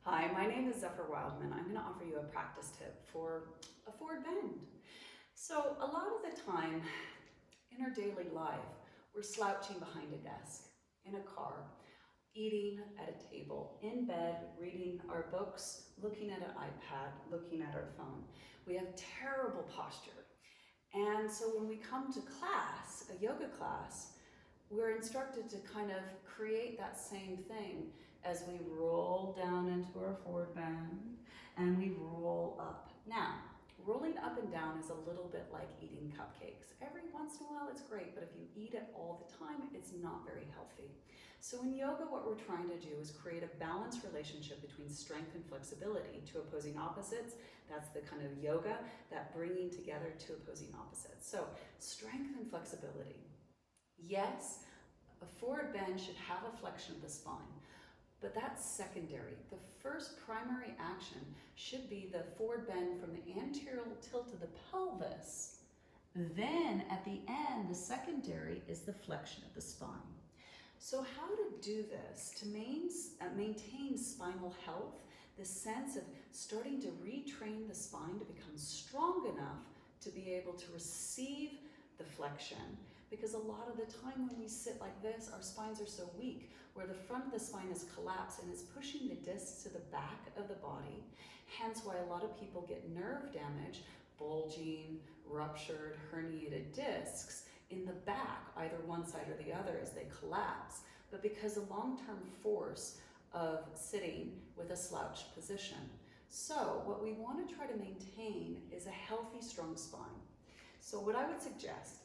Hi, my name is Zephyr Wildman. I'm going to offer you a practice tip for a forward bend. So a lot of the time in our daily life, we're slouching behind a desk, in a car, eating at a table, in bed, reading our books, looking at an iPad, looking at our phone. We have terrible posture. And so when we come to class, a yoga class, we're instructed to kind of create that same thing as we roll down into our forward bend and we roll up. Now, rolling up and down is a little bit like eating cupcakes. Every once in a while it's great, but if you eat it all the time, it's not very healthy. So in yoga, what we're trying to do is create a balanced relationship between strength and flexibility, two opposing opposites. That's the kind of yoga, that bringing together two opposing opposites. So strength and flexibility. Yes, a forward bend should have a flexion of the spine, but that's secondary. The first primary action should be the forward bend from the anterior tilt of the pelvis. Then at the end, the secondary is the flexion of the spine. So how to do this to maintain spinal health, the sense of starting to retrain the spine to become strong enough to be able to receive the flexion. Because a lot of the time when we sit like this, our spines are so weak, where the front of the spine is collapsed and is pushing the discs to the back of the body. Hence why a lot of people get nerve damage, bulging, ruptured, herniated discs in the back, either one side or the other as they collapse, but because of long-term force of sitting with a slouched position. So what we want to try to maintain is a healthy, strong spine. So what I would suggest,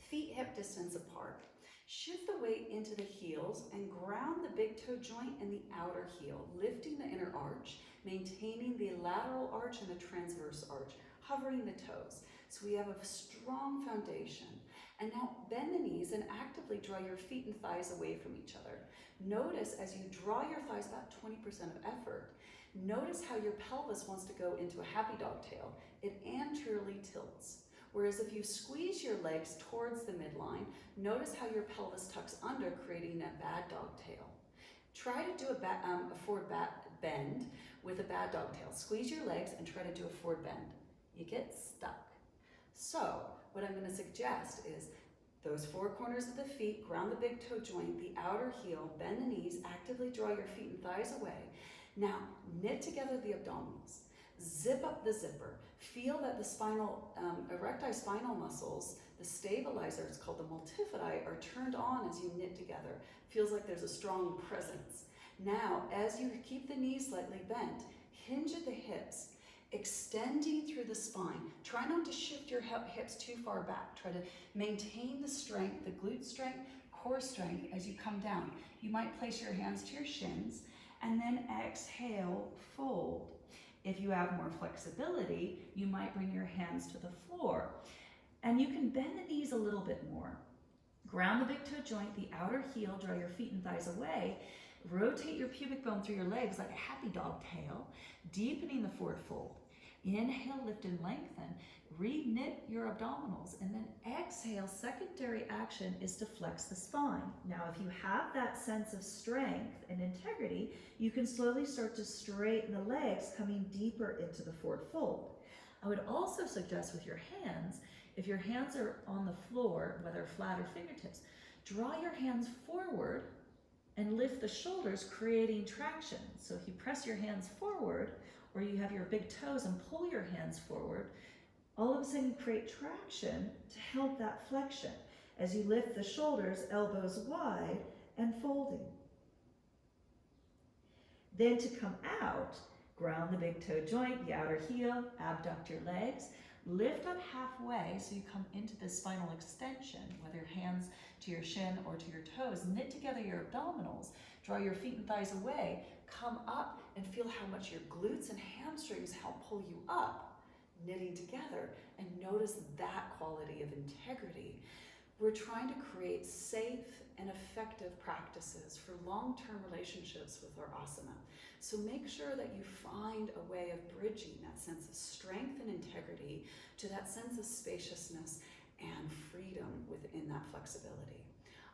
feet hip distance apart. Shift the weight into the heels and ground the big toe joint and the outer heel, lifting the inner arch, maintaining the lateral arch and the transverse arch, hovering the toes. So we have a strong foundation. And now bend the knees and actively draw your feet and thighs away from each other. Notice as you draw your thighs about 20% of effort. Notice how your pelvis wants to go into a happy dog tail. It anteriorly tilts. Whereas if you squeeze your legs towards the midline, notice how your pelvis tucks under, creating a bad dog tail. Try to do a forward bend with a bad dog tail. Squeeze your legs and try to do a forward bend. You get stuck. So what I'm going to suggest is those four corners of the feet, ground the big toe joint, the outer heel, bend the knees, actively draw your feet and thighs away. Now knit together the abdominals. Zip up the zipper. Feel that the erecti spinal muscles, the stabilizers called the multifidi, are turned on as you knit together. Feels like there's a strong presence. Now, as you keep the knees slightly bent, hinge at the hips, extending through the spine. Try not to shift your hips too far back. Try to maintain the strength, the glute strength, core strength as you come down. You might place your hands to your shins and then exhale, fold. If you have more flexibility, you might bring your hands to the floor. And you can bend the knees a little bit more. Ground the big toe joint, the outer heel, draw your feet and thighs away. Rotate your pubic bone through your legs like a happy dog tail, deepening the forward fold. Inhale, lift and lengthen. Re-knit your abdominals, and then exhale. Secondary action is to flex the spine. Now, if you have that sense of strength and integrity, you can slowly start to straighten the legs, coming deeper into the forward fold. I would also suggest with your hands, if your hands are on the floor, whether flat or fingertips, draw your hands forward and lift the shoulders, creating traction. So if you press your hands forward, or you have your big toes and pull your hands forward, all of a sudden you create traction to help that flexion as you lift the shoulders, elbows wide, and folding. Then to come out, ground the big toe joint, the outer heel, abduct your legs, lift up halfway so you come into the spinal extension, whether your hands to your shin or to your toes. Knit together your abdominals, draw your feet and thighs away, come up and feel how much your glutes and hamstrings help pull you up, knitting together, and notice that quality of integrity. We're trying to create safe and effective practices for long-term relationships with our asana. So make sure that you find a way of bridging that sense of strength and integrity to that sense of spaciousness and freedom within that flexibility.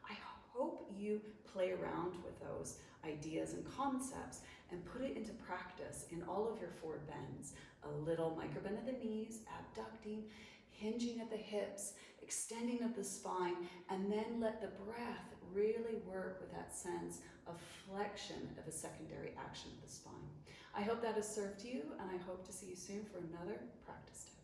I hope you play around with those ideas and concepts and put it into practice in all of your forward bends. A little micro bend of the knees, abducting, hinging at the hips, extending of the spine, and then let the breath really work with that sense of flexion of a secondary action of the spine. I hope that has served you, and I hope to see you soon for another practice tip.